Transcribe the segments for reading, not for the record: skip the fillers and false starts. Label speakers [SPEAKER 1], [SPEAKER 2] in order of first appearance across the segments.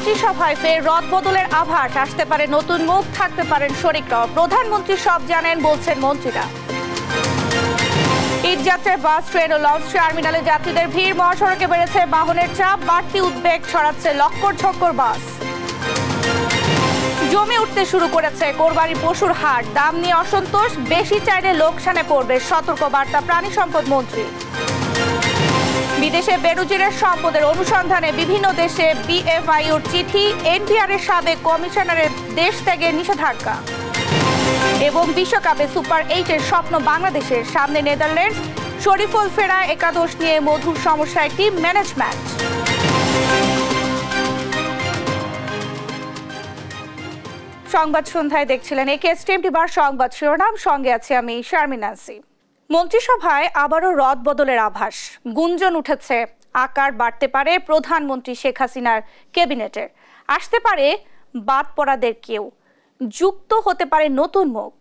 [SPEAKER 1] মন্ত্রিসভায় ফের রদবদলের আভাস, আসতে পারে নতুন মুখ, থাকতে পারেন শরিকরাও। প্রধানমন্ত্রী সব জানেন বলছেন মন্ত্রীরা। ঈদযাত্রায় বাস, ট্রেন ও লঞ্চ টার্মিনালে যাত্রীদের ভিড়, মহাসড়কে বেড়েছে বাহনের চাপ, বাড়তি উদ্বেগ ছড়াচ্ছে লক্কর ঝক্কর বাস। জমে উঠতে শুরু করেছে কোরবানি পশুর হাট, দাম নিয়ে অসন্তোষ, বেশি চাইলে লোকসানে পড়বে, সতর্ক বার্তা প্রাণী সম্পদ মন্ত্রী। বিদেশে বেনজিরের সম্পদের অনুসন্ধানে বিভিন্ন দেশে বিএফআইউর চিঠি, এনটিআরের সাবেক কমিশনারের দেশ ত্যাগের নিষেধাজ্ঞা। এবং বিশ্বকাপে সুপার 8-এর স্বপ্ন বাংলাদেশের, সামনে নেদারল্যান্ডস, শরীফুল ফেরা একাদশ নিয়ে মধুর সমস্যা একটি ম্যানেজমেন্ট। সংবাদ সন্ধ্যায় দেখছিলেন একেএসটিএম টিভির সংবাদ শিরোনাম, সঙ্গে আছে আমি শারমিন নাসি। মন্ত্রিসভায় আবারও রদবদলের আভাস, গুঞ্জন উঠেছে আকার বাড়তে পারে প্রধানমন্ত্রী শেখ হাসিনার ক্যাবিনেটের, আসতে পারে বাদ পড়াদের কেউ, যুক্ত হতে পারে নতুন মুখ,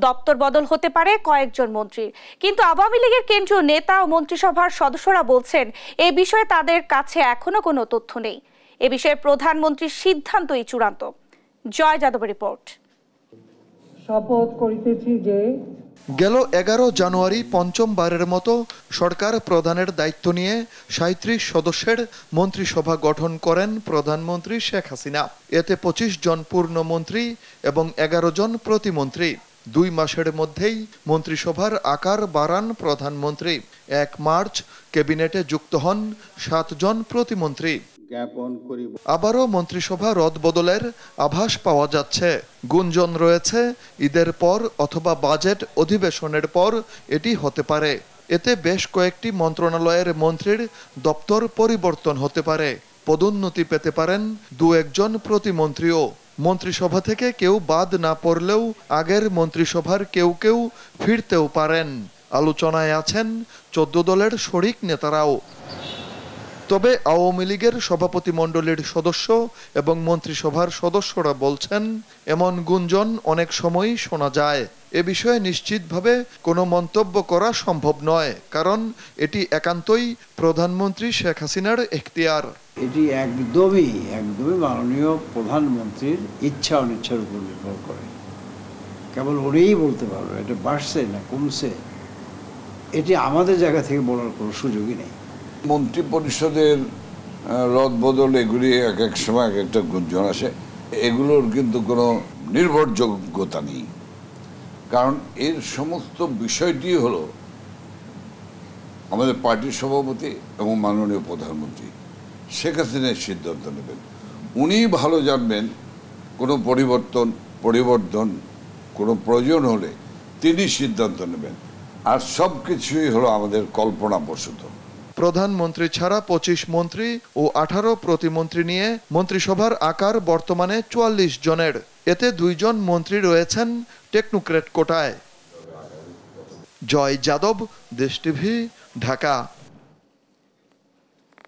[SPEAKER 1] দপ্তর বদল হতে পারে কয়েকজন মন্ত্রীর। কিন্তু আওয়ামী লীগের কেন্দ্রীয় নেতা ও মন্ত্রিসভার সদস্যরা বলছেন এ বিষয়ে তাদের কাছে এখনো কোনো তথ্য নেই, এ বিষয়ে প্রধানমন্ত্রীর সিদ্ধান্তই চূড়ান্ত। জয় যাদবের রিপোর্ট।
[SPEAKER 2] শপথ করিতেছি যে
[SPEAKER 3] গেল 11 জানুয়ারি পঞ্চমবারের মতো সরকার প্রধানের দায়িত্ব নিয়ে 37 সদস্যের মন্ত্রিসভা গঠন করেন প্রধানমন্ত্রী শেখ হাসিনা। এতে 25 জন পূর্ণমন্ত্রী এবং 11 জন প্রতিমন্ত্রী। 2 মাসের মধ্যেই মন্ত্রিসভার আকার বাড়ান প্রধানমন্ত্রী। 1 মার্চ ক্যাবিনেটে যুক্ত হন 7 জন প্রতিমন্ত্রী। আবারও মন্ত্রিসভা রদবদলের আভাস পাওয়া যাচ্ছে। গুঞ্জন রয়েছে ঈদের পর অথবা বাজেট অধিবেশনের পর এটি হতে পারে। এতে বেশ কয়েকটি মন্ত্রণালয়ের মন্ত্রীর দপ্তর পরিবর্তন হতে পারে, পদোন্নতি পেতে পারেন 2-1 জন প্রতিমন্ত্রীও। মন্ত্রিসভা থেকে কেউ বাদ না পড়লেও আগের মন্ত্রিসভার কেউ কেউ ফিরতেও পারেন। আলোচনায় আছেন 14 দলের শরিক নেতারাও। তবে আওয়ামী লীগের সভাপতিমণ্ডলীর সদস্য এবং মন্ত্রিসভার সদস্যরা বলছেন এমন গুঞ্জন অনেক সময়ই শোনা যায়। এ বিষয়ে নিশ্চিতভাবে কোনো মন্তব্য করা সম্ভব নয়, কারণ এটি একান্তই প্রধানমন্ত্রী শেখ হাসিনার এখতিয়ার।
[SPEAKER 4] এটি একদমই মাননীয় প্রধানমন্ত্রীর ইচ্ছা অনিচ্ছার উপর নির্ভর করে। কেবল উনিই বলতে পারবে এটা বাড়ছে না কমছে, এটি আমাদের জায়গা থেকে বলার কোনো সুযোগই নেই।
[SPEAKER 5] মন্ত্রী পরিষদের রদবদল এগুলি এক এক সময় এক একটা গুঞ্জন আসে, এগুলোর কিন্তু কোনো নির্ভরযোগ্যতা নেই। কারণ এর সমস্ত বিষয়টি হলো আমাদের পার্টির সভাপতি এবং মাননীয় প্রধানমন্ত্রী শেখ হাসিনার সিদ্ধান্ত নেবেন। উনি ভালো জানবেন কোনো পরিবর্তন কোনো প্রয়োজন হলে তিনি সিদ্ধান্ত নেবেন, আর সব কিছুই হলো আমাদের কল্পনাপ্রসূত।
[SPEAKER 3] প্রধানমন্ত্রী ছাড়া 25 মন্ত্রী ও 18 প্রতিমন্ত্রী নিয়ে মন্ত্রিসভার আকার বর্তমানে 44 জনের। এতে 2 জন মন্ত্রী রয়েছেন টেকনোক্র্যাট কোটায়। জয় যাদব, দেশ টিভি, ঢাকা।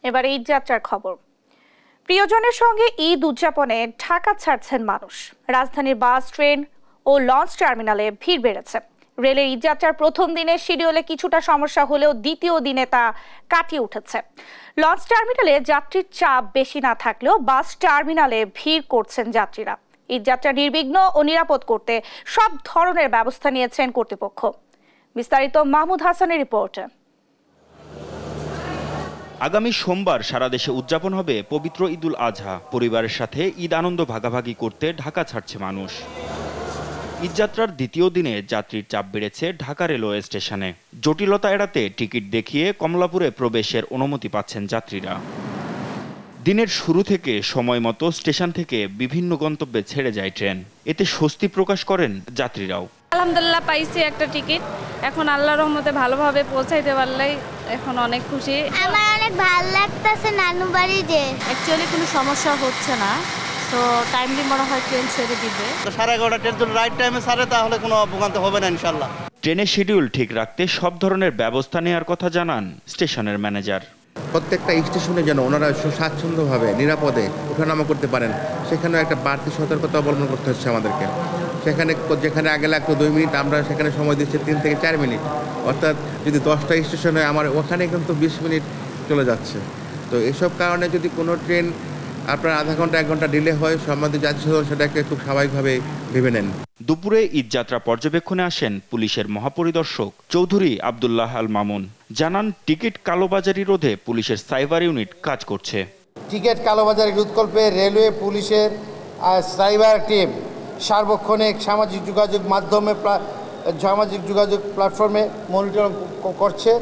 [SPEAKER 1] এবার ঈদযাত্রার খবর। প্রিয়জনের সঙ্গে ঈদ উদযাপনে ঢাকা ছাড়ছেন মানুষ। রাজধানীর বাস, ট্রেন ও লঞ্চ টার্মিনালে ভিড় বেড়েছে। রেলের ঈদযাত্রার প্রথম দিনে শিডিউলে কিছুটা সমস্যা হলেও দ্বিতীয় দিনে তা কাটিয়ে উঠেছে। লঞ্চ টার্মিনালে যাত্রীর চাপ বেশি না থাকলেও বাস টার্মিনালে ভিড় করছেন যাত্রীরা। ঈদযাত্রা নির্বিঘ্ন ও নিরাপদ করতে সব ধরনের ব্যবস্থা নিয়েছেন কর্তৃপক্ষ। বিস্তারিত মাহমুদ হাসানের রিপোর্টে।
[SPEAKER 6] আগামী সোমবার সারা দেশে উদযাপন হবে পবিত্র ঈদুল আজহা। পরিবারের সাথে ঈদ আনন্দ ভাগাভাগি করতে ঢাকা ছাড়ছে মানুষ। ঈদযাত্রার দ্বিতীয় দিনে যাত্রীর চাপ বেড়েছে ঢাকা রেলওয়ে স্টেশনে। জটিলতা এড়াতে টিকিট দেখিয়ে কমলাপুরে প্রবেশের অনুমতি পাচ্ছেন যাত্রীরা। দিনের শুরু থেকে সময় মতো স্টেশন থেকে বিভিন্ন গন্তব্যে ছেড়ে যায় ট্রেন। এতে স্বস্তি প্রকাশ করেন যাত্রীরাও।
[SPEAKER 7] আলহামদুলিল্লাহ পাইছি একটা টিকিট, এখন আল্লাহর রহমতে ভালোভাবে পৌঁছাইতে পারলেই এখন অনেক খুশি।
[SPEAKER 8] আমার অনেক ভালো লাগতেছে নানু বাড়ি যে।
[SPEAKER 7] অ্যাকচুয়ালি কোনো সমস্যা হচ্ছে না, তো টাইমলি মনে হয় ট্রেন ছেড়ে দিবে।
[SPEAKER 9] তো 11:30 ট্রেন যদি রাইট টাইমে ছাড়ে তাহলে কোনো ভোগান্তি হবে না ইনশাআল্লাহ।
[SPEAKER 6] ট্রেনের শিডিউল ঠিক রাখতে সব ধরনের ব্যবস্থা নেওয়ার কথা জানান স্টেশনের ম্যানেজার।
[SPEAKER 10] প্রত্যেকটা স্টেশনে যেন ওনারা স্বাচ্ছন্দ্যভাবে নিরাপদে ওঠানামা করতে পারেন, সেখানেও একটা বাড়তি সতর্কতা অবলম্বন করতে হচ্ছে আমাদেরকে। যেখানে আগে লাগতো 2 মিনিট, আমরা সেখানে সময় দিচ্ছি 3 থেকে 4 মিনিট। অর্থাৎ যদি 10টা স্টেশন হয়, আমার ওখানে কিন্তু 20 মিনিট চলে যাচ্ছে। তো এসব কারণে যদি কোনো ট্রেন আপনার আধা ঘন্টা 1 ঘন্টা ডিলে হয়, সম্মানিত জাতি সদস্য সেটাকে খুব স্বাভাবিকভাবে ভেবে নেন।
[SPEAKER 6] দুপুরে ঈদযাত্রা পর্যবেক্ষণে আসেন পুলিশের মহাপরিদর্শক চৌধুরী আব্দুল্লাহ আল মামুন। জানান, টিকিট কালোবাজারি রোধে পুলিশের সাইবার ইউনিট কাজ করছে।
[SPEAKER 11] টিকিট কালোবাজারি রোধকল্পে রেলওয়ে পুলিশের সাইবার টিম সার্বক্ষণিক সামাজিক যোগাযোগ প্ল্যাটফর্মে মনিটরিং করছে।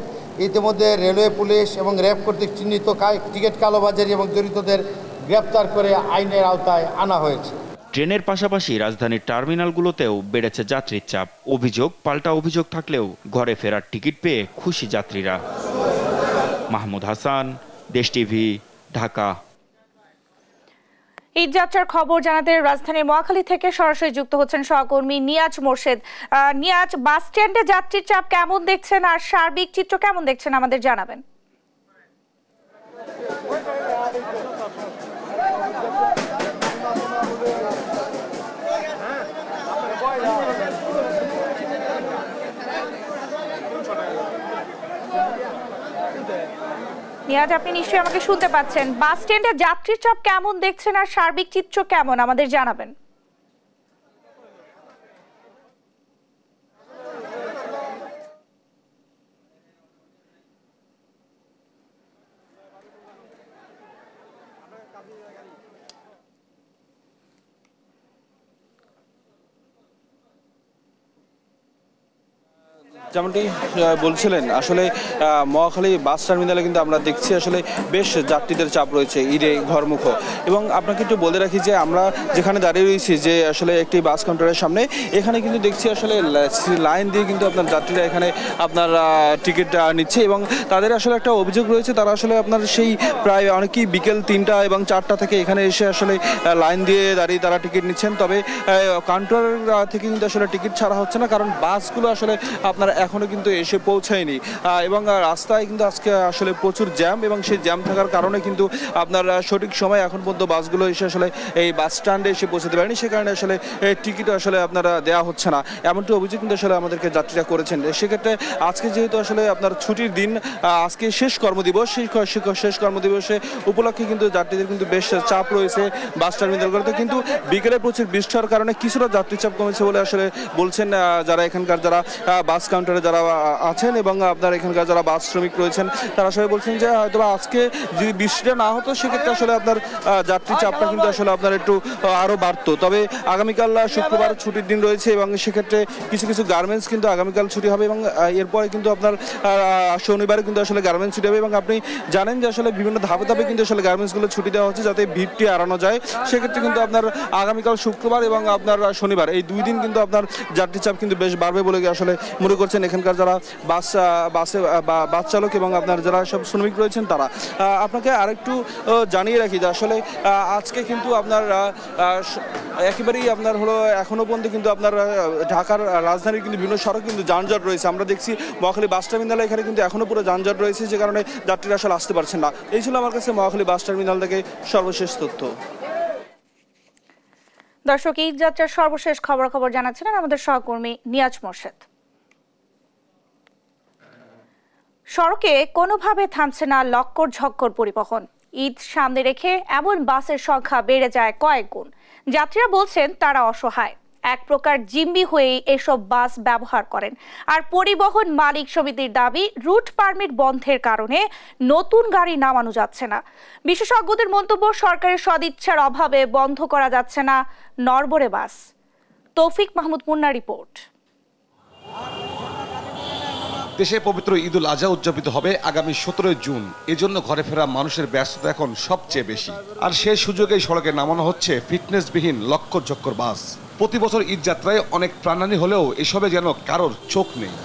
[SPEAKER 11] ইতিমধ্যে রেলওয়ে পুলিশ এবং র্যাব কর্তৃক চিহ্নিত টিকিট কালোবাজারি এবং জড়িতদের গ্রেপ্তার করে আইনের আওতায় আনা হয়েছে।
[SPEAKER 6] ট্রেনের পাশাপাশি রাজধানীর টার্মিনালগুলোতেও বেড়েছে যাত্রীর চাপ। অভিযোগ পাল্টা অভিযোগ থাকলেও ঘরে ফেরার টিকিট পেয়ে খুশি যাত্রীরা। মাহমুদ হাসান, দেশ টিভি, ঢাকা।
[SPEAKER 1] ঈদযাত্রার খবর জানাতে রাজধানীর মহাখালী থেকে সরাসরি যুক্ত হচ্ছেন সহকর্মী নিয়াজ মোর্শেদ। নিয়াজ, বাস স্ট্যান্ডে যাত্রীর চাপ কেমন দেখছেন আর সার্বিক চিত্র কেমন দেখছেন আমাদের জানাবেন। নিয়াজ, আপনি নিশ্চয়ই আমাকে শুনতে পাচ্ছেন। বাস স্ট্যান্ডে যাত্রীর চাপ কেমন দেখছেন আর সার্বিক চিত্র কেমন আমাদের জানাবেন।
[SPEAKER 12] যেমনটি বলছিলেন, আসলে মহাখালী বাস টার্মিনালে কিন্তু আমরা দেখছি আসলে বেশ যাত্রীদের চাপ রয়েছে ঈদে ঘরমুখ। এবং আপনাকে একটু বলে রাখি যে আমরা যেখানে দাঁড়িয়ে রয়েছি যে আসলে একটি বাস কাউন্টারের সামনে, এখানে কিন্তু দেখছি আসলে লাইন দিয়ে কিন্তু আপনার যাত্রীরা এখানে আপনার টিকিট নিচ্ছে। এবং তাদের আসলে একটা অভিযোগ রয়েছে, তারা আসলে আপনার সেই প্রায় অনেকেই বিকেল 3টা এবং 4টা থেকে এখানে এসে আসলে লাইন দিয়ে দাঁড়িয়ে তারা টিকিট নিচ্ছেন। তবে কাউন্টার থেকে কিন্তু আসলে টিকিট ছাড়া হচ্ছে না, কারণ বাসগুলো আসলে আপনার এখনো কিন্তু এসে পৌঁছায়নি। এবং রাস্তায় কিন্তু আজকে আসলে প্রচুর জ্যাম, এবং সেই জ্যাম থাকার কারণে কিন্তু আপনার সঠিক সময় এখন পর্যন্ত বাসগুলো এসে আসলে এই বাস স্ট্যান্ডে এসে পৌঁছাতে পারেনি। সে কারণে আসলে টিকিট আসলে আপনারা দেওয়া হচ্ছে না, এমনটি অভিযোগ কিন্তু আসলে আমাদেরকে যাত্রীরা করেছেন। সেক্ষেত্রে আজকে যেহেতু আসলে আপনার ছুটির দিন, আজকে শেষ কর্মদিবস, সেই শেষ কর্মদিবসে উপলক্ষে কিন্তু যাত্রীদের কিন্তু বেশ চাপ রয়েছে বাস টার্মিনালগুলোতে। কিন্তু বিকেলে প্রচুর বৃষ্টি হওয়ার কারণে কিছুটা যাত্রী চাপ কমেছে বলে আসলে বলছেন যারা এখানকার যারা বাস কাউন্টারে যারা আছেন এবং আপনার এখানকার যারা বাস শ্রমিক রয়েছেন, তারা সবাই বলছেন যে হয়তো আজকে যদি বৃষ্টিটা না হতো সেক্ষেত্রে আসলে আপনার যাত্রী চাপটা কিন্তু আসলে আপনার একটু আরও বাড়তো। তবে আগামীকাল শুক্রবার ছুটির দিন রয়েছে এবং সেক্ষেত্রে কিছু কিছু গার্মেন্টস কিন্তু আগামীকাল ছুটি হবে এবং এরপরে কিন্তু আপনার শনিবারে কিন্তু আসলে গার্মেন্টস ছুটি হবে। এবং আপনি জানেন যে আসলে বিভিন্ন ধাপে ধাপে কিন্তু আসলে গার্মেন্টসগুলো ছুটি দেওয়া হচ্ছে যাতে ভিড়টি এড়ানো যায়। সেক্ষেত্রে কিন্তু আপনার আগামীকাল শুক্রবার এবং আপনার শনিবার এই 2 দিন কিন্তু আপনার যাত্রী চাপ কিন্তু বেশ বাড়বে বলে আসলে মনে করছেন এখানকার যারা বাস চালক এবং আপনার যারা সব শ্রমিক রয়েছেন তারা। আপনাকে আরেকটু জানিয়ে রাখি যে আসলে আজকে কিন্তু আপনার একেবারেই আপনার হলো এখনো পর্যন্ত কিন্তু আপনার ঢাকার রাজধানীর কিন্তু বিভিন্ন সড়ক কিন্তু যানজট রয়েছে। আমরা দেখছি মহাখালী বাস টার্মিনালে এখানে কিন্তু এখনো পুরো যানজট রয়েছে, যে কারণে যাত্রীরা আসলে আসতে পারছেন না। এই ছিল আমার কাছে মহাখালী বাস টার্মিনাল থেকে সর্বশেষ তথ্য।
[SPEAKER 1] দর্শক, ঈদযাত্রার সর্বশেষ খবর জানাচ্ছিলেন আমাদের সহকর্মী নিয়াজ মোর্শেদ। সড়কে কোনোভাবে থামছে না লক্কর ঝক্কর পরিবহন। ঈদ সামনে রেখে এমন বাসের সংখ্যা বেড়ে যায় কয়েক গুণ। যাত্রীরা বলছেন তারা অসহায়, এক প্রকার জিম্মি হয়েই এসব বাস ব্যবহার করেন। আর পরিবহন মালিক সমিতির দাবি, রুট পারমিট বন্ধের কারণে নতুন গাড়ি নামানো যাচ্ছে না। বিশেষজ্ঞদের মন্তব্য, সরকারের সদিচ্ছার অভাবে বন্ধ করা যাচ্ছে না নড়বড়ে বাস। তৌফিক মাহমুদ মুন্নার রিপোর্ট।
[SPEAKER 13] দেশে পবিত্র ঈদুল আজহা উদযাপিত হবে আগামী 17 জুন। এজন্য ঘরে ফেরা মানুষের ব্যস্ততা এখন সবচেয়ে বেশি, আর সেই সুযোগেই সড়কে নামানো হচ্ছে ফিটনেসবিহীন লক্কর ঝক্কর বাস। প্রতি বছর ঈদ যাত্রায় অনেক প্রাণহানি হলেও এসবে যেন কারোর চোখ নেই।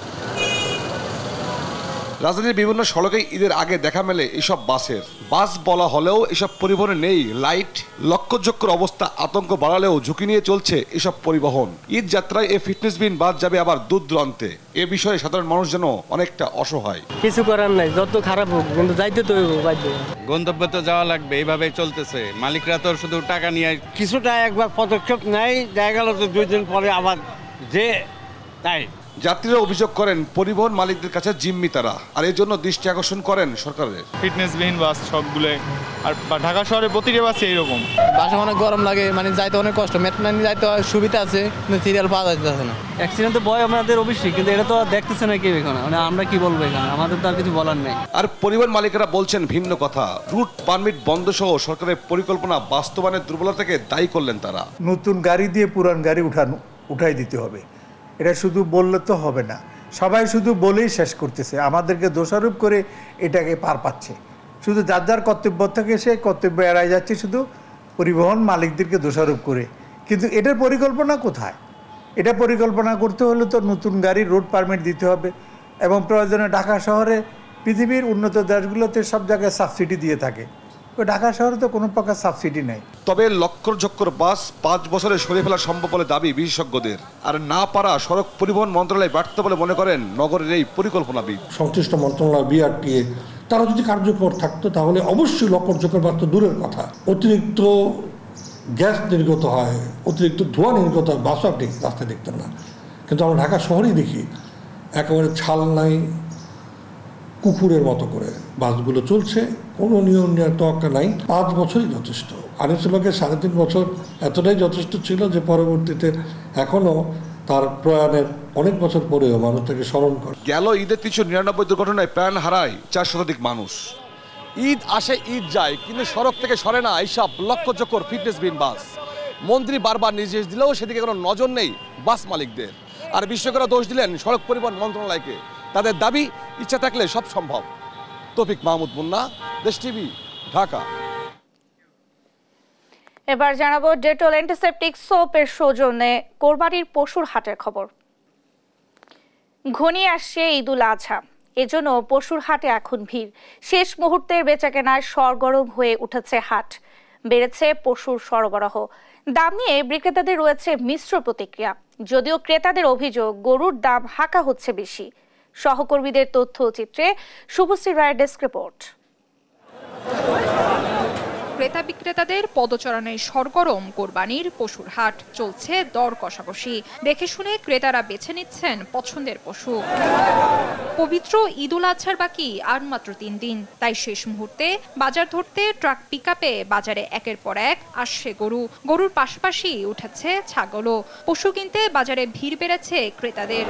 [SPEAKER 13] রাজধানীর বিভিন্ন সড়কে ঈদের আগে দেখা মেলে এসব বাসের। বাস বলা হলেও এসব পরিবহনে নেই লাইট। লক্ষ্যযোগ্য অবস্থা আতঙ্ক বাড়ালেও ঝুঁকি নিয়ে চলছে এসব পরিবহন। ঈদ যাত্রায় এই ফিটনেসবিহীন বাস যাবে আবার দূর দূরান্তে। এ বিষয়ে সাধারণ মানুষ যেন অনেকটা অসহায়।
[SPEAKER 14] কিছু করার নাই, যত খারাপ হোক কিন্তু যাইতে তো বাধ্য,
[SPEAKER 15] গন্তব্যে তো যাওয়া লাগবে। এইভাবে চলতেছে, মালিকরা তো শুধু টাকা নিয়ে
[SPEAKER 16] কিছুটা একবার পদক্ষেপ নেয়, দেখা গেল তো 2 দিন পরে আবার যে তাই।
[SPEAKER 13] যাত্রীরা অভিযোগ করেন পরিবহন মালিকদের কাছে জিম্মি তারা, আর এর জন্য দৃষ্টি আকর্ষণ করেন সরকারের।
[SPEAKER 16] ফিটনেসবিহীন বাস সবগুলো, আর ঢাকা শহরে প্রতিটা বাসে এইরকম।
[SPEAKER 14] বাসে অনেক গরম লাগে, মানে যাইতে অনেক কষ্ট। মেট্রো লাইনে যাইতে সুবিধা আছে, কিন্তু সিরিয়াল পাওয়া যাচ্ছে না।
[SPEAKER 17] অ্যাক্সিডেন্ট তো ভয় আমাদের অবশ্যই, কিন্তু এটা তো দেখতেছে না কেউ এখানে। মানে আমরা কি বলবো এখানে, আমাদের তো আর কিছু বলার নেই।
[SPEAKER 13] আর পরিবহন মালিকেরা বলছেন ভিন্ন কথা। রুট পারমিট বন্ধ সহ সরকারের পরিকল্পনা বাস্তবায়নের দুর্বলতাকে দায়ী করলেন তারা।
[SPEAKER 18] নতুন গাড়ি দিয়ে পুরান গাড়ি উঠাই দিতে হবে, এটা শুধু বললে তো হবে না। সবাই শুধু বলেই শেষ করতেছে, আমাদেরকে দোষারোপ করে এটাকে পার পাচ্ছে। শুধু যার যার কর্তব্য থেকে সে কর্তব্য এড়াই যাচ্ছে, শুধু পরিবহন মালিকদেরকে দোষারোপ করে। কিন্তু এটার পরিকল্পনা কোথায়? এটা পরিকল্পনা করতে হলে তো নতুন গাড়ির রোড পারমিট দিতে হবে, এবং প্রয়োজনে ঢাকা শহরে পৃথিবীর উন্নত দেশগুলোতে সব জায়গায় সাবসিডি দিয়ে থাকে। ঢাকা শহরে তো কোনো প্রকার সাবসিডি নেই।
[SPEAKER 13] তবে লক্ষ বাস 5 বছরে সরিয়ে ফেলা সম্ভব বলে দাবি বিশেষজ্ঞদের। আর না পারা সড়ক পরিবহন মন্ত্রণালয় ব্যর্থ বলে মনে করেন নগরের এই পরিকল্পনাবিদ।
[SPEAKER 19] সংশ্লিষ্ট মন্ত্রণালয় বিআরটিএ তারা যদি কার্যকর থাকতো তাহলে অবশ্যই লক্ষ বাস তো দূরের কথা, অতিরিক্ত গ্যাস নির্গত হয়, অতিরিক্ত ধোঁয়া নির্গত হয়, বাসও আপনি রাস্তায় দেখতেন না। কিন্তু আমরা ঢাকা শহরেই দেখি একেবারে ছাল নাই, কুকুরের মতো করে বাসগুলো চলছে, কোনো নিয়ম নেওয়ার তোয়াক্কা নাই। 5 বছরই যথেষ্ট। আনিসুল্লাহকে 3.5 বছর এতটাই যথেষ্ট ছিল যে পরবর্তীতে এখনও তার প্রয়াণের অনেক বছর পরেও মানুষ তাকে স্মরণ করে।
[SPEAKER 13] গেল ঈদের 399 দুর্ঘটনায় প্রাণ হারায় 4 শতাধিক মানুষ। ঈদ আসে ঈদ যায়, কিন্তু সড়ক থেকে সরে না এইসব লক্ষ্যচক্কর ফিটনেসবিহীন বাস। মন্ত্রী বারবার নির্দেশ দিলেও সেদিকে কোনো নজর নেই বাস মালিকদের। আর বিশেষজ্ঞরা দোষ দিলেন সড়ক পরিবহন মন্ত্রণালয়কে। তাদের দাবি, ইচ্ছা থাকলে সব সম্ভব। তৌফিক মাহমুদ মুন্না, দেশ টিভি, ঢাকা।
[SPEAKER 1] এবার জানাবো ডেটল অ্যান্টিসেপটিক সোপের সৌজন্যে কোরবানির পশুর হাটের খবর। ঘনিয়ে আসছে ঈদুল আজহা, এজন্য পশুর হাটে এখন ভিড়। শেষ মুহূর্তের বেচাকেনায় সরগরম হয়ে উঠেছে হাট, বেড়েছে পশুর সরবরাহ। দাম নিয়ে বিক্রেতাদের রয়েছে মিশ্র প্রতিক্রিয়া। যদিও ক্রেতাদের অভিযোগ গরুর দাম হাঁকা হচ্ছে বেশি। সহকর্মীদের তথ্যচিত্রে শুভশ্রী রায়ের ডেস্ক রিপোর্ট।
[SPEAKER 20] ক্রেতা বিক্রেতাদের পদচারণায় সরগরম কোরবানির পশুর হাট, চলছে দর কষাকষি। দেখে শুনে ক্রেতারা বেছে নিচ্ছেন পছন্দের পশু। পবিত্র ঈদুল আজহার বাকি আর মাত্র 3 দিন, তাই শেষ মুহূর্তে বাজার ধরতে ট্রাক পিকআপে বাজারে একের পর এক আসছে গরু। গরুর পাশাপাশি উঠেছে ছাগলও। পশু কিনতে বাজারে ভিড় বেড়েছে ক্রেতাদের।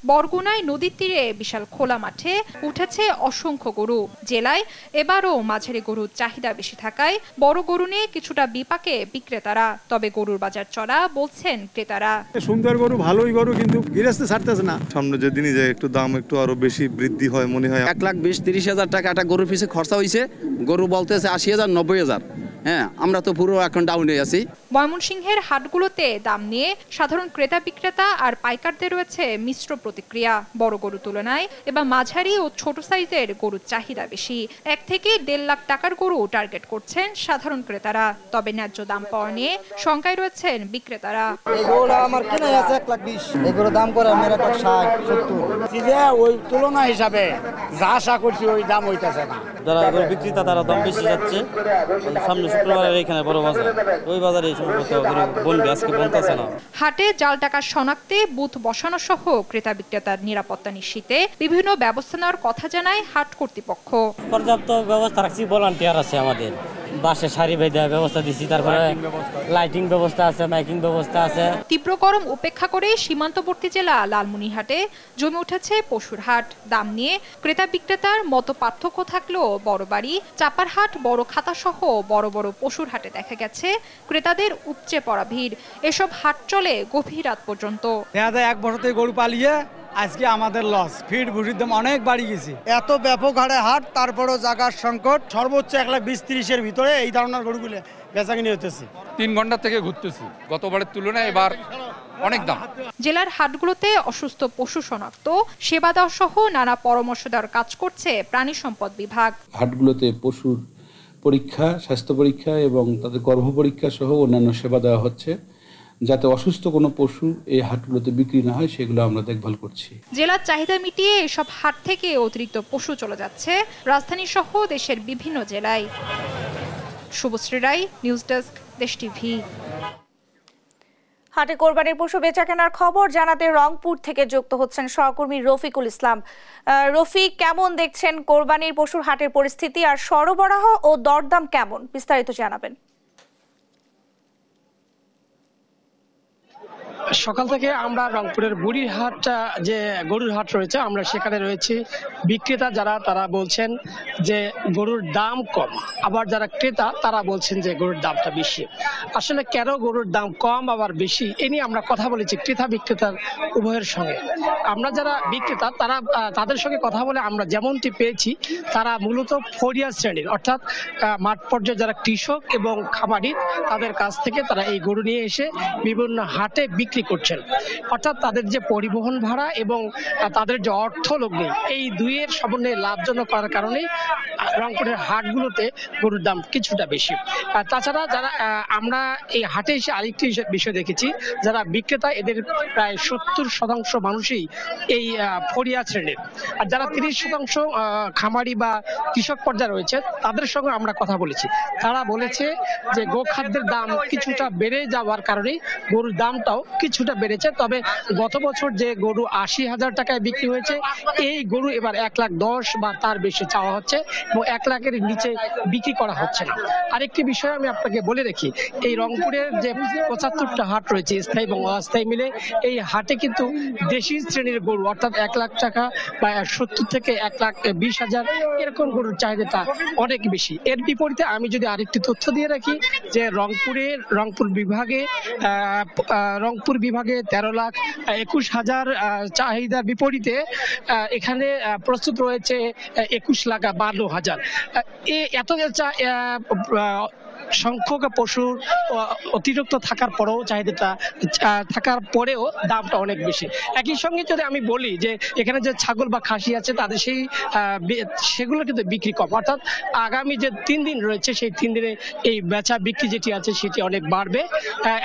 [SPEAKER 20] বরগুনায় নদীর তীরে বিশাল খোলা মাঠে উঠেছে অসংখ্য গরু। জেলায় এবারও মাঝারি গরুর চাহিদা বেশি থাকায় বড় গরু নিয়ে কিছুটা বিপাকে বিক্রেতারা। তবে গরুর বাজার চড়া বলছেন ক্রেতারা।
[SPEAKER 21] সুন্দর গরু, ভালোই গরু, কিন্তু গৃহস্থ ছাড়তেছে না। সামনে যে দিনই যায় একটু দাম একটু আরো বেশি বৃদ্ধি হয় মনে হয়।
[SPEAKER 22] 1,20,000-30,000 টাকা একটা গরুর পিছে খরচা হয়েছে। গরু বলতেছে 80,000-90,000। হ্যাঁ, আমরা তো পুরো এখন ডাউনে আছি।
[SPEAKER 20] ময়মনসিংহের হাটগুলোতে দাম নিয়ে সাধারণ ক্রেতা বিক্রেতা আর পাইকারদের রয়েছে মিশ্র প্রতিক্রিয়া। বড় গরু তুলনায় এবার মাঝারি ও ছোট সাইজের গরুর চাহিদা বেশি। 1 থেকে 1.5 লাখ টাকার গরু টার্গেট করছেন সাধারণ ক্রেতারা। তবে ন্যায্য দাম পাওয়া নিয়ে শঙ্কায় রয়েছেন বিক্রেতারা।
[SPEAKER 23] এই গরুটা আমার কেনা আছে 1,20,000, এই গরুর দাম করে আমার 1,60-70। ওই তুলনা হিসাবে যা আশা করছি ওই দাম হইতেছে না।
[SPEAKER 24] যারা গরু বিক্রেতা তারা দাম বেশি যাচ্ছে। সামনে শুক্রবারের এখানে বড় বাজার, ওই বাজারে বলবে আজকে বলতেছে না।
[SPEAKER 20] হাটে জাল টাকা শনাক্তে বুথ বসানো সহ ক্রেতা বিক্রেতার নিরাপত্তা নিশ্চিতে বিভিন্ন ব্যবস্থা নেওয়ার কথা জানায় হাট কর্তৃপক্ষ।
[SPEAKER 24] পর্যাপ্ত ব্যবস্থা রাখছি, ভলান্টিয়ার আছে আমাদের, বাসে সারি বেঁধে ব্যবস্থা দিচ্ছি, তারপরে লাইটিং ব্যবস্থা আছে, মাইকিং ব্যবস্থা আছে।
[SPEAKER 20] তীব্র গরম উপেক্ষা করে সীমান্তবর্তী জেলা লালমনিরহাটে জমে উঠেছে পশুর হাট। দাম নিয়ে ক্রেতা বিক্রেতার মত পার্থক্য থাকলেও বড় বাড়ি, চাপারহাট, বড় খাতা সহ বড় বড় পশুর হাটে দেখা গেছে ক্রেতাদের উপচে পড়া ভিড়। এসব হাট চলে গভীর রাত পর্যন্ত।
[SPEAKER 25] 1 বছর থেকে গরু পালিয়ে আজকে আমাদের লস, ফিড ভুসির দাম অনেক বাড়ি গেছে।
[SPEAKER 23] এত ব্যাপক হারে হাট, তারপরও জায়গার সংকট।
[SPEAKER 25] সর্বোচ্চ 1,20,000-30,000 ভিতরে এই ধরনের গরুগুলো বেচাকিনি হতেছে।
[SPEAKER 26] 3 ঘন্টা থেকে ঘুরতেছি, গতবারের তুলনায় এবার অনেক দাম।
[SPEAKER 20] জেলার হাটগুলোতে অসুস্থ পশু শনাক্ত, সেবা দেওয়া সহ নানা পরামর্শ দেওয়ার কাজ করছে প্রাণী সম্পদ বিভাগ।
[SPEAKER 27] হাটগুলোতে পশুর পরীক্ষা, স্বাস্থ্য পরীক্ষা এবং তাদের গর্ভ পরীক্ষা সহ অন্যান্য সেবা দেওয়া হচ্ছে, যাতে অসুস্থ কোনো পশু এই হাটগুলোতে বিক্রি না হয় সেগুলো আমরা দেখভাল করছি।
[SPEAKER 20] জেলার চাহিদা মিটিয়ে এসব হাট থেকে অতিরিক্ত পশু চলে যাচ্ছে রাজধানী সহ দেশের বিভিন্ন জেলায়। শুভশ্রী রায়, নিউজ ডেস্ক, দেশ টিভি।
[SPEAKER 1] হাটে কোরবানির পশু বেচাকেনার খবর জানাতে রংপুর থেকে যুক্ত হচ্ছেন সহকর্মী রফিকুল ইসলাম। রফিক, কেমন দেখছেন কোরবানির পশুর হাটের পরিস্থিতি, আর সরবরাহ ও দরদাম কেমন, বিস্তারিত জানাবেন।
[SPEAKER 2] সকাল থেকে আমরা রংপুরের বুড়িরহাট যে গরুর হাট রয়েছে, আমরা সেখানে রয়েছি। বিক্রেতা যারা তারা বলছেন যে গরুর দাম কম, আবার যারা ক্রেতা তারা বলছেন যে গরুর দামটা বেশি। আসলে কেন গরুর দাম কম আবার বেশি, এ নিয়ে আমরা কথা বলেছি ক্রেতা বিক্রেতার উভয়ের সঙ্গে। আমরা যারা বিক্রেতা তারা তাদের সঙ্গে কথা বলে আমরা যেমনটি পেয়েছি, তারা মূলত ফরিয়া শ্রেণীর, অর্থাৎ মাঠ পর্যায়ে যারা কৃষক এবং খামারি, তাদের কাছ থেকে তারা এই গরু নিয়ে এসে বিভিন্ন হাটে বিক্রি করছেন। অর্থাৎ তাদের যে পরিবহন ভাড়া এবং তাদের যে অর্থ লগ্নি, এই দুইয়ের সমন্বয়ে লাভজনক করার কারণেই রংপুরের হাটগুলোতে গরুর দাম কিছুটা বেশি। তাছাড়া যারা আমরা এই হাটে এসে আরেকটি বিষয় দেখেছি, যারা বিক্রেতা এদের প্রায় 70% মানুষই এই ফরিয়া শ্রেণীর, আর যারা 30% খামারি বা কৃষক পর্যায়ে রয়েছে তাদের সঙ্গে আমরা কথা বলেছি। তারা বলেছে যে গোখাদ্যের দাম কিছুটা বেড়ে যাওয়ার কারণে গরুর দামটাও কিছুটা বেড়েছে। তবে গত বছর যে গরু 80,000 টাকায় বিক্রি হয়েছে, এই গরু এবার 1,10,000 বা তার বেশি চাওয়া হচ্ছে এবং 1 লাখের নিচে বিক্রি করা হচ্ছে না। আরেকটি বিষয় আমি আপনাকে বলে রাখি, এই রংপুরের যে 75টা হাট রয়েছে স্থায়ী এবং অস্থায়ী মিলে, এই হাটে কিন্তু দেশি শ্রেণীর গরু অর্থাৎ 1 লাখ টাকা বা 70 থেকে 1,20,000 এরকম গরুর চাহিদাটা অনেক বেশি। এর বিপরীতে আমি যদি আরেকটি তথ্য দিয়ে রাখি যে রংপুর বিভাগে 13,21,000 চাহিদার বিপরীতে এখানে প্রস্তুত রয়েছে 21,52,000। এত সংখ্যক পশুর অতিরিক্ত থাকার পরেও চাহিদাটা থাকার পরেও দামটা অনেক বেশি। একই সঙ্গে যদি আমি বলি যে এখানে যে ছাগল বা খাসি আছে তাদের সেগুলো কিন্তু বিক্রি কম, অর্থাৎ আগামী যে 3 দিন রয়েছে সেই 3 দিনে এই বেচা বিক্রি যেটি আছে সেটি অনেক বাড়বে,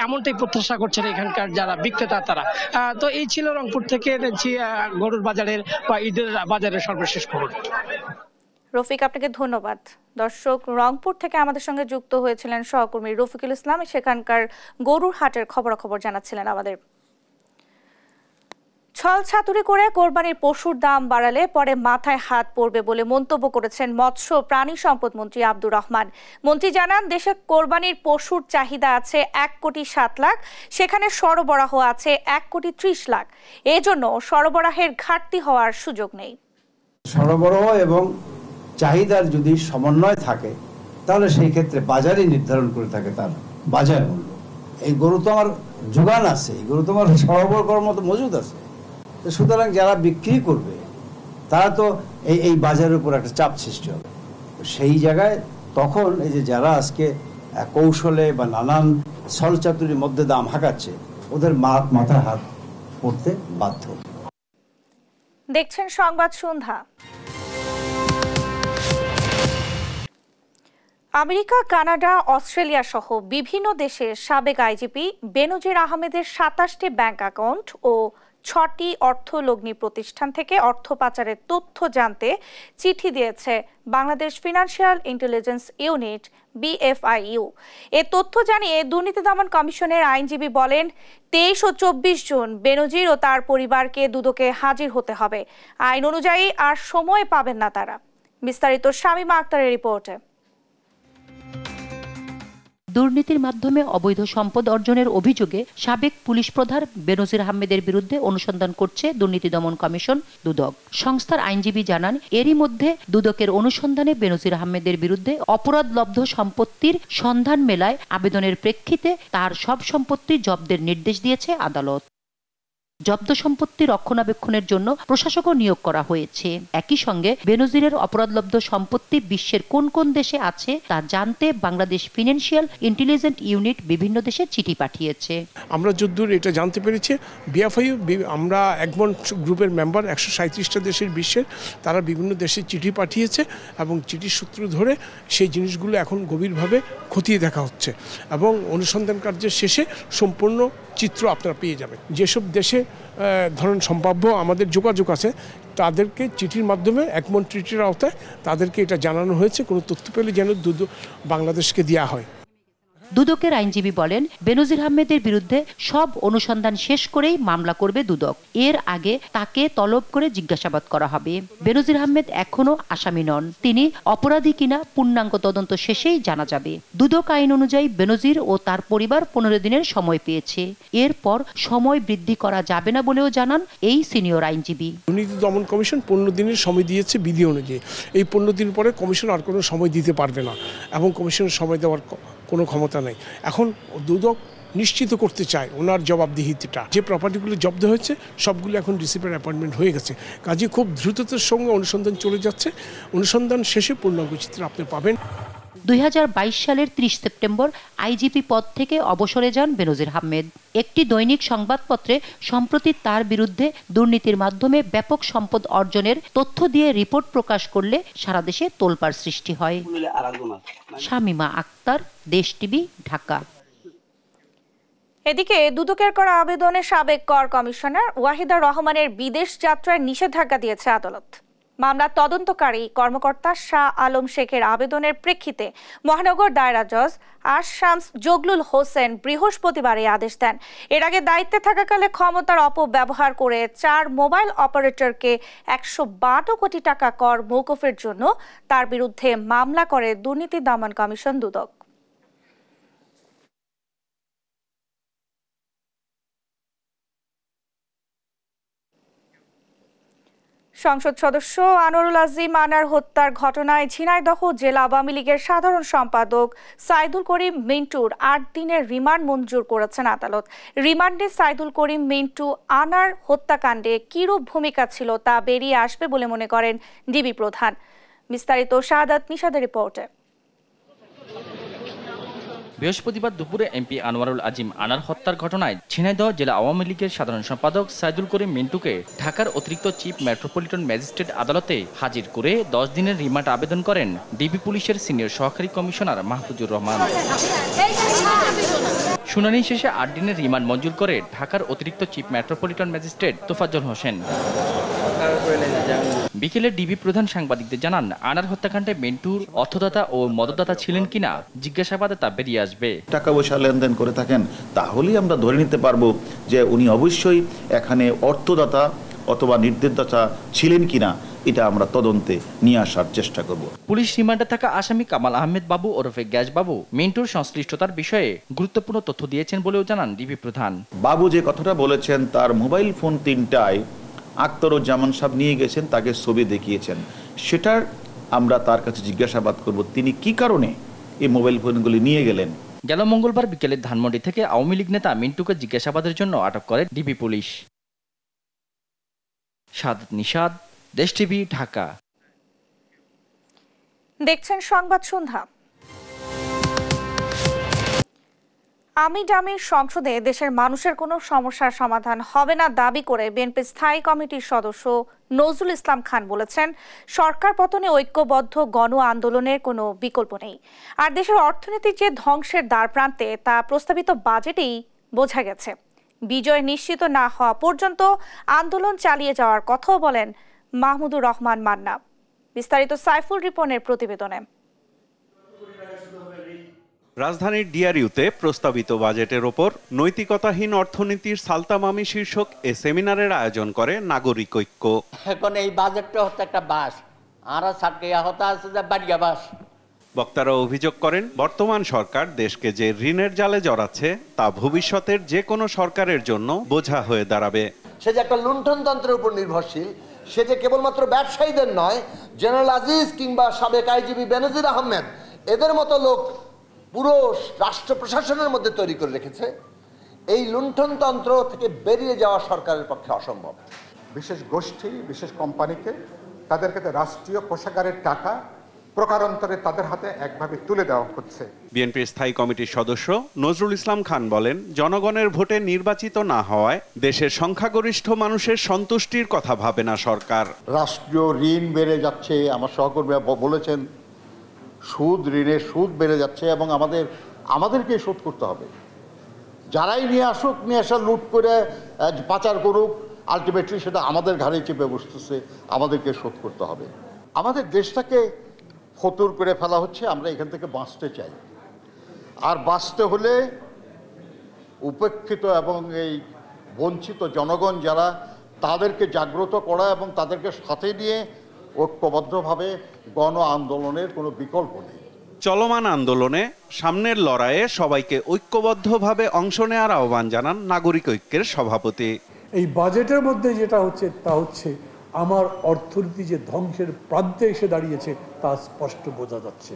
[SPEAKER 2] এমনটাই প্রত্যাশা করছেন এখানকার যারা বিক্রেতা তারা। তো এই ছিল রংপুর থেকে গরুর বাজারের বা ঈদের বাজারের সর্বশেষ খবর।
[SPEAKER 1] রফিক, আপনাকে ধন্যবাদ। দর্শক, রংপুর থেকে আমাদের সঙ্গে যুক্ত হয়েছিলেন সহকর্মী রফিকুল ইসলাম, সেখানকার গরুর হাটের খবরাখবর জানাচ্ছিলেন আমাদের। ছলছাতুরি করে কোরবানির পশুর দাম বাড়ালে পরে মাথায় হাত পড়বে বলে মন্তব্য করেছেন মৎস্য প্রাণী সম্পদ মন্ত্রী আব্দুর রহমান। মন্ত্রী জানান, দেশে কোরবানির পশুর চাহিদা আছে 1,07,00,000, সেখানে সরবরাহ আছে 1,30,00,000। এজন্য সরবরাহের ঘাটতি হওয়ার সুযোগ নেই।
[SPEAKER 3] সরবরাহ এবং চাহিদার যদি সমন্বয় থাকে তাহলে সেই ক্ষেত্রে বাজারই নির্ধারণ করে থাকে তার বাজার মূল্য। এই গরু তো আমার যোগান আছে, এই গরু তো আমার সরবরাহ করার মতো মজুদ আছে। সুতরাং যারা বিক্রি করবে তারা তো এই বাজারের উপর একটা চাপ সৃষ্টি হবে। সেই জায়গায় তখন এই যে যারা আজকে কৌশলে বা নানান ছলচাতুরির মধ্যে দাম হাঁকাচ্ছে, ওদের মাথায় হাত পড়তে বাধ্য।
[SPEAKER 1] দেখছেন সংবাদ সন্ধ্যা। আমেরিকা, কানাডা, অস্ট্রেলিয়া সহ বিভিন্ন দেশের সাবেক আইজিপি বেনজির আহমেদের 27টি ব্যাংক অ্যাকাউন্ট ও 6টি অর্থলগ্নি প্রতিষ্ঠান থেকে অর্থ পাচারের তথ্য জানতে চিঠি দিয়েছে Bangladesh financial intelligence unit BFIU। এ তথ্য জানিয়ে দুর্নীতি দমন কমিশনের আইনজীবী বলেন, 23 ও 24 জুন বেনজির ও তার পরিবারকে দুদকে হাজির হতে হবে। আইন অনুযায়ী আর সময় পাবেন না তারা। বিস্তারিত শামীমা আক্তারের রিপোর্টে।
[SPEAKER 4] দুর্নীতির মাধ্যমে অবৈধ সম্পদ অর্জনের অভিযোগে সাবেক পুলিশ প্রধান বেনজির আহমেদের বিরুদ্ধে অনুসন্ধান করছে দুর্নীতি দমন কমিশন দুদক। সংস্থার আইনজীবী জানান, এরই মধ্যে দুদকের অনুসন্ধানে বেনজির আহমেদের বিরুদ্ধে অপরাধলব্ধ সম্পত্তির সন্ধান মেলায় আবেদনের প্রেক্ষিতে তার সব সম্পত্তি জব্দের নির্দেশ দিয়েছে আদালত। জব্দ সম্পত্তি রক্ষণাবেক্ষণের জন্য প্রশাসকও নিয়োগ করা হয়েছে। একই সঙ্গে বেনজিরের অপরাধলব্ধ সম্পত্তি বিশ্বের কোন কোন দেশে আছে তা জানতে বাংলাদেশ ফিনান্সিয়াল ইন্টেলিজেন্স ইউনিট বিভিন্ন দেশে চিঠি পাঠিয়েছে।
[SPEAKER 5] আমরা যদ্দূর এটা জানতে পেরেছি, BFIU আমরা একমন্ট গ্রুপের মেম্বার 137টা দেশের বিশ্বের, তারা বিভিন্ন দেশে চিঠি পাঠিয়েছে এবং চিঠির সূত্র ধরে সেই জিনিসগুলো এখন গভীরভাবে খতিয়ে দেখা হচ্ছে এবং অনুসন্ধান কার্যের শেষে সম্পূর্ণ চিত্র আপনারা পেয়ে যাবেন। যেসব দেশে ধরেন সম্ভাব্য আমাদের যোগাযোগ আছে তাদেরকে চিঠির মাধ্যমে একমন্ট ট্রিটির আওতায় তাদেরকে এটা জানানো হয়েছে, কোনো তথ্য পেলে যেন বাংলাদেশকে দেওয়া হয়।
[SPEAKER 4] দুদকের আইনজীবী বলেন, বেনজির আহমেদের বিরুদ্ধে সব অনুসন্ধান শেষ করেই মামলা করবে দুদক। এর আগে তাকে তলব করে জিজ্ঞাসাবাদ করা হবে। বেনজির আহমেদ এখনো আসামি নন, তিনি অপরাধী কিনা পূর্ণাঙ্গ তদন্ত শেষেই জানা যাবে। দুদক আইন অনুযায়ী বেনজির ও তার পরিবার 15 দিনের সময় পেয়েছে। এরপর সময় বৃদ্ধি করা যাবে না বলেও জানান এই সিনিয়র আইনজীবী।
[SPEAKER 5] দুর্নীতি দমন কমিশন 15 দিনের সময় দিয়েছে বিধি অনুযায়ী। এই 15 দিন পরে কমিশন আর কোনো সময় দিতে পারবে না এবং কমিশনের সময় দেওয়ার কোনো ক্ষমতা নেই। এখন দুদক নিশ্চিত করতে চায় ওনার জবাবদিহিতা। যে প্রপার্টিগুলো জব্দ হয়েছে সবগুলো এখন রিসিভার অ্যাপয়েন্টমেন্ট হয়ে গেছে, কাজে খুব দ্রুততার সঙ্গে অনুসন্ধান চলে যাচ্ছে। অনুসন্ধান শেষে পূর্ণাঙ্গ চিত্র আপনি পাবেন।
[SPEAKER 4] 2022 সালের 30 সেপ্টেম্বর আইজিপি পদ থেকে অবসরে যান বেনজির আহমেদ। একটি দৈনিক সংবাদপত্রে সম্প্রতি তার বিরুদ্ধে দুর্নীতির মাধ্যমে ব্যাপক সম্পদ অর্জনের তথ্য দিয়ে রিপোর্ট প্রকাশ করলে সারা দেশে তোলপাড় সৃষ্টি হয়। শামিমা আক্তার, দেশ টিভি, ঢাকা।
[SPEAKER 1] এদিকে দুদকের করা আবেদনে সাবেক কর কমিশনার ওয়াহিদা রহমানের বিদেশ যাত্রায় নিষেধাজ্ঞা দিয়েছে আদালত। মামলার তদন্তকারী কর্মকর্তা শাহ আলম শেখের আবেদনের প্রেক্ষিতে মহানগর দায়রা জজ আশামস জগলুল হোসেন বৃহস্পতিবার এই আদেশ দেন। এর আগে দায়িত্বে থাকাকালে ক্ষমতার অপব্যবহার করে 4 মোবাইল অপারেটরকে 112 কোটি টাকা কর মওকুফের জন্য তার বিরুদ্ধে মামলা করে দুর্নীতি দমন কমিশন দুদক। সংসদ সদস্য আনোয়ারুল আজিম আনার হত্যার ঘটনায় ঝিনাইদহ জেলা আওয়ামী লীগের সাধারণ সম্পাদক সাইদুল করিম মিন্টুর 8 দিনের রিমান্ড মঞ্জুর করেছেন আদালত। রিমান্ডে সাইদুল করিম মিন্টু আনার হত্যাকাণ্ডে কিরূপ ভূমিকা ছিল তা বেরিয়ে আসবে বলে মনে করেন ডিবি প্রধান। বিস্তারিত শাহাদাত নিশাদের রিপোর্টে।
[SPEAKER 6] বৃহস্পতিবার দুপুরে এমপি আনোয়ারুল আজিম আনার হত্যার ঘটনায় ঝিনাইদহ জেলা আওয়ামী লীগের সাধারণ সম্পাদক সাইদুল করিম মিন্টুকে ঢাকার অতিরিক্ত চিফ মেট্রোপলিটন ম্যাজিস্ট্রেট আদালতে হাজির করে 10 দিনের রিমান্ড আবেদন করেন ডিবি পুলিশের সিনিয়র সহকারী কমিশনার মাহফুজুর রহমান। শুনানি শেষে 8 দিনের রিমান্ড মঞ্জুর করে ঢাকার অতিরিক্ত chief metropolitan magistrate Tofazzal Hossain. বিকেলে ডিবি প্রধান সাংবাদিকদের জানান, আনার হত্যাকাণ্ডে মিন্টুর অর্থদাতা ও মদতদাতা ছিলেন কিনা জিজ্ঞাসাবাদে তা বেরিয়ে আসবে।
[SPEAKER 7] টাকা পয়সা লেনদেন করে থাকেন তাহলেই আমরা ধরে নিতে পারবো যে উনি অবশ্যই এখানে অর্থদাতা অথবা নির্দেশদাতা ছিলেন কিনা, এটা আমরা তদন্তে নিয়ে আসার চেষ্টা করব।
[SPEAKER 6] পুলিশ রিমান্ডে থাকা আসামি কামাল আহমেদ বাবু ওরফে গ্যাস বাবু মিন্টুর সংশ্লিষ্টতার বিষয়ে গুরুত্বপূর্ণ তথ্য দিয়েছেন বলেও জানান ডিবি প্রধান।
[SPEAKER 7] বাবু যে কথাটা বলেছেন, তার মোবাইল ফোন 3টায় আখতারুজ্জামান সাহেব নিয়ে গেছেন, তাকে ছবি দেখিয়েছেন, সেটার আমরা তার কাছে জিজ্ঞাসাবাদ করব তিনি কি কারণে এই মোবাইল ফোনগুলি নিয়ে গেলেন।
[SPEAKER 6] গেল মঙ্গলবার বিকেলে ধানমন্ডি থেকে আওয়ামী লীগ নেতা মিন্টুকে জিজ্ঞাসাবাদের জন্য আটক করে ডিবি পুলিশ। শাহাদাত নিশাদ, দেশ টিভি, ঢাকা।
[SPEAKER 1] দেখছেন সংবাদ সন্ধ্যা। আমি ডামির সংসদে দেশের মানুষের কোনো সমস্যার সমাধান হবে না দাবি করে বিএনপি স্থায়ী কমিটির সদস্য নজরুল ইসলাম খান বলেছেন, সরকার পতনে ঐক্যবদ্ধ গণ আন্দোলনের কোনো বিকল্প নেই। আর দেশের অর্থনীতি যে ধ্বংসের দ্বার প্রান্তে তা প্রস্তাবিত বাজেটেই বোঝা গেছে। বিজয় নিশ্চিত না হওয়া পর্যন্ত আন্দোলন চালিয়ে যাওয়ার কথাও বলেন মাহমুদুর রহমান মান্না। বিস্তারিত সাইফুল রিপনের প্রতিবেদনে।
[SPEAKER 8] রাজধানীর ডিআরইউতে প্রস্তাবিত বাজেটের ওপর নৈতিকতাহীন অর্থনীতির সালতামামি শীর্ষক এ সেমিনারের আয়োজন করে নাগরিক ঐক্য।
[SPEAKER 9] এখন এই বাজেটটা হচ্ছে একটা বাস, আর সাটকিয়া হতে আছে যে বাড়িয়া বাস।
[SPEAKER 8] বক্তারা অভিযোগ করেন, বর্তমান সরকার দেশকে যে ঋণের জালে জড়াচ্ছে তা ভবিষ্যতের যে কোনো সরকারের জন্য বোঝা হয়ে দাঁড়াবে।
[SPEAKER 10] সে যে একটা লুণ্ঠনতন্ত্রের উপর নির্ভরশীল, সে যে কেবলমাত্র ব্যবসায়ীদের নয়, জেনারেল আজিজ কিংবা সাবেক আইজিপি বেনজির আহমেদ এদের মতো লোক পুরো রাষ্ট্র প্রশাসনের মধ্যে তৈরি করে রেখেছে। এই লুণ্ঠনতন্ত্র থেকে বেরিয়ে যাওয়া সরকারের পক্ষে অসম্ভব।
[SPEAKER 11] বিশেষ গোষ্ঠী, বিশেষ কোম্পানিকে তাদের কাছে রাষ্ট্রীয় কোষাগারের টাকা প্রকারান্তরে তাদের হাতে একভাবে তুলে দেওয়া হচ্ছে।
[SPEAKER 8] বিএনপির স্থায়ী কমিটির সদস্য নজরুল ইসলাম খান বলেন, জনগণের ভোটে নির্বাচিত না হওয়ায় দেশের সংখ্যাগরিষ্ঠ মানুষের সন্তুষ্টির কথা ভাবে না সরকার।
[SPEAKER 10] রাষ্ট্রীয় ঋণ বেড়ে যাচ্ছে, আমার সহকর্মীরা বলেছেন সুদ, ঋণের সুদ বেড়ে যাচ্ছে এবং আমাদেরকে শোধ করতে হবে। যারাই নিয়ে আসুক, নিয়ে আসা লুট করে পাচার করুক, আলটিমেটলি সেটা আমাদের ঘাড়ে চেপে বসতেছে, আমাদেরকে শোধ করতে হবে। আমাদের দেশটাকে ফতুর করে ফেলা হচ্ছে, আমরা এখান থেকে বাঁচতে চাই। আর বাঁচতে হলে উপেক্ষিত এবং এই বঞ্চিত জনগণ যারা, তাদেরকে জাগ্রত করা এবং তাদেরকে সাথে নিয়ে ঐক্যবদ্ধভাবে গণ আন্দোলনের কোনো বিকল্প নেই।
[SPEAKER 8] চলমান আন্দোলনে সামনের লড়াইয়ে সবাইকে ঐক্যবদ্ধভাবে অংশ নেওয়ার আহ্বান জানান নাগরিক ঐক্যের সভাপতি।
[SPEAKER 12] এই বাজেটের মধ্যে যেটা হচ্ছে তা হচ্ছে আমার অর্থনীতি যে ধ্বংসের প্রান্তে এসে দাঁড়িয়েছে তা স্পষ্ট বোঝা যাচ্ছে।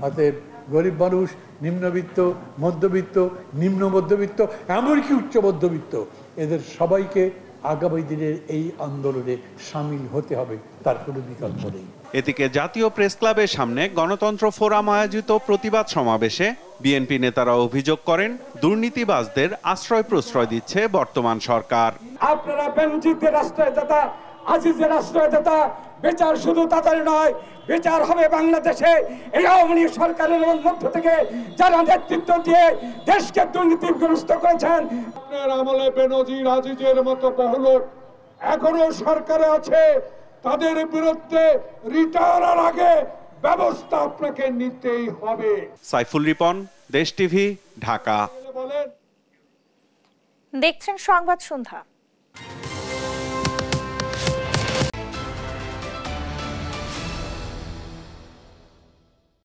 [SPEAKER 12] অতএব গরিব মানুষ, নিম্নবিত্ত, মধ্যবিত্ত, নিম্ন মধ্যবিত্ত, এমনকি উচ্চ মধ্যবিত্ত, এদের সবাইকে আগামী দিনের এই আন্দোলনে সামিল হতে হবে, তার কোনো বিকল্প নেই।
[SPEAKER 8] এদিকে জাতীয় প্রেস ক্লাবের সামনে গণতন্ত্র ফোরাম আয়োজিত প্রতিবাদ সমাবেশে বিএনপি নেতারা অভিযোগ করেন, দুর্নীতিবাজদের আশ্রয় প্রশ্রয় দিচ্ছে বর্তমান সরকার।
[SPEAKER 14] আপনারা বেনজিরদের আশ্রয়দাতা, আজিজের আশ্রয়দাতা, বিচার শুধু তাদের নয়, বিচার হবে বাংলাদেশে এই আওয়ামী লীগ সরকারের মধ্য থেকে যারা নেতৃত্ব দিয়ে দেশকে দুর্নীতিগ্রস্ত করেছেন।
[SPEAKER 15] আপনার আমলে বেনজির, আজিজের মতো বহু লোক এখনো সরকারে আছে, তাদের বিরুদ্ধে রিটায়ারের আগে ব্যবস্থা আপনাকে নিতেই হবে।
[SPEAKER 8] সাইফুল রিপন, দেশ টিভি, ঢাকা।
[SPEAKER 1] দেখছেন সংবাদ সন্ধ্যা।